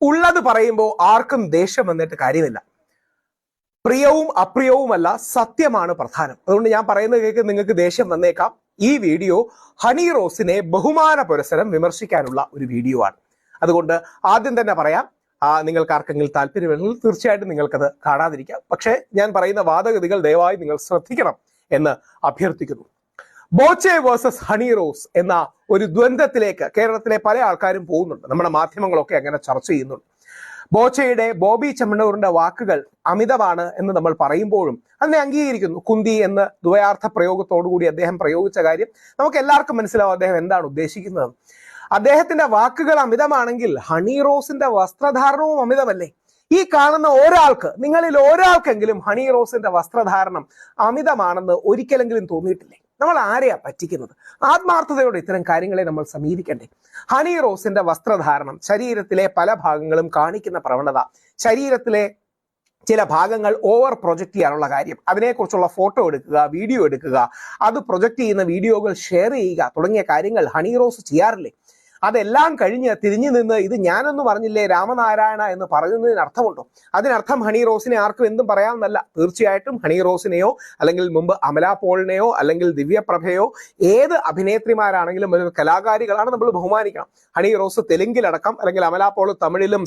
ഉള്ളത് പറയുമ്പോൾ ആർക്കും ദേഷ്യം വന്നിട്ട് കാര്യമില്ല. പ്രിയവും അപ്രിയവുമല്ല, സത്യമാണ് പ്രധാനം. അതുകൊണ്ട് ഞാൻ പറയുന്നത് കേൾക്ക് നിങ്ങൾക്ക് ദേഷ്യം വന്നേക്കാം. ഈ വീഡിയോ ഹണി റോസിനെ ബഹുമാന പുരസ്സരം വിമർശിക്കാനുള്ള ഒരു വീഡിയോ ആണ്. അതുകൊണ്ട് ആദ്യം തന്നെ പറയാം, നിങ്ങൾക്ക് ആർക്കെങ്കിലും താല്പര്യമുണ്ടെങ്കിൽ തീർച്ചയായിട്ടും നിങ്ങൾക്കത് കാണാതിരിക്കാം. പക്ഷേ ഞാൻ പറയുന്ന വാദഗതികൾ ദയവായി നിങ്ങൾ ശ്രദ്ധിക്കണം എന്ന് അഭ്യർത്ഥിക്കുന്നു. ബോച്ചെ വേഴ്സസ് ഹണി റോസ് എന്ന ഒരു ദ്വന്ദ്വത്തിലേക്ക് കേരളത്തിലെ പല ആൾക്കാരും പോകുന്നുണ്ട്. നമ്മുടെ മാധ്യമങ്ങളൊക്കെ അങ്ങനെ ചർച്ച ചെയ്യുന്നുണ്ട്. ബോബി ചെമ്മണ്ണൂറിന്റെ വാക്കുകൾ അമിതമാണ് എന്ന് നമ്മൾ പറയുമ്പോഴും അതിനെ അംഗീകരിക്കുന്നു. കുന്തി എന്ന ദ്വയാർത്ഥ പ്രയോഗത്തോടുകൂടി അദ്ദേഹം പ്രയോഗിച്ച കാര്യം നമുക്ക് എല്ലാവർക്കും മനസ്സിലാവും അദ്ദേഹം എന്താണ് ഉദ്ദേശിക്കുന്നത്. അദ്ദേഹത്തിന്റെ വാക്കുകൾ അമിതമാണെങ്കിൽ ഹണി റോസിന്റെ വസ്ത്രധാരണവും അമിതമല്ലേ? ഈ കാണുന്ന ഒരാൾക്ക്, നിങ്ങളിൽ ഒരാൾക്കെങ്കിലും ഹണി റോസിന്റെ വസ്ത്രധാരണം അമിതമാണെന്ന് ഒരിക്കലെങ്കിലും തോന്നിയിട്ടില്ലേ? നമ്മൾ ആരെയാ പറ്റിക്കുന്നത്? ആത്മാർത്ഥതയോടെ ഇത്തരം കാര്യങ്ങളെ നമ്മൾ സമീപിക്കണ്ടേ? ഹണി റോസിന്റെ വസ്ത്രധാരണം, ശരീരത്തിലെ പല ഭാഗങ്ങളും കാണിക്കുന്ന പ്രവണത, ശരീരത്തിലെ ചില ഭാഗങ്ങൾ ഓവർ പ്രൊജക്ട് ചെയ്യാനുള്ള കാര്യം, അതിനെക്കുറിച്ചുള്ള ഫോട്ടോ എടുക്കുക, വീഡിയോ എടുക്കുക, അത് പ്രൊജക്ട് ചെയ്യുന്ന വീഡിയോകൾ ഷെയർ ചെയ്യുക തുടങ്ങിയ കാര്യങ്ങൾ ഹണി റോസ് ചെയ്യാറില്ലേ? അതെല്ലാം കഴിഞ്ഞ് തിരിഞ്ഞു നിന്ന് ഇത് ഞാനൊന്നും പറഞ്ഞില്ലേ രാമനാരായണ എന്ന് പറയുന്നതിന് അർത്ഥമുണ്ടോ? അതിനർത്ഥം ഹണി റോസിനെ ആർക്കും എന്തും പറയാമെന്നല്ല. തീർച്ചയായിട്ടും ഹണി റോസിനെയോ അല്ലെങ്കിൽ മുമ്പ് അമല പോളിനെയോ അല്ലെങ്കിൽ ദിവ്യപ്രഭയോ ഏത് അഭിനേത്രിമാരാണെങ്കിലും ഒരു കലാകാരികളാണ്, നമ്മൾ ബഹുമാനിക്കണം. ഹണി റോസ് തെലുങ്കിലടക്കം അല്ലെങ്കിൽ അമല പോൾ തമിഴിലും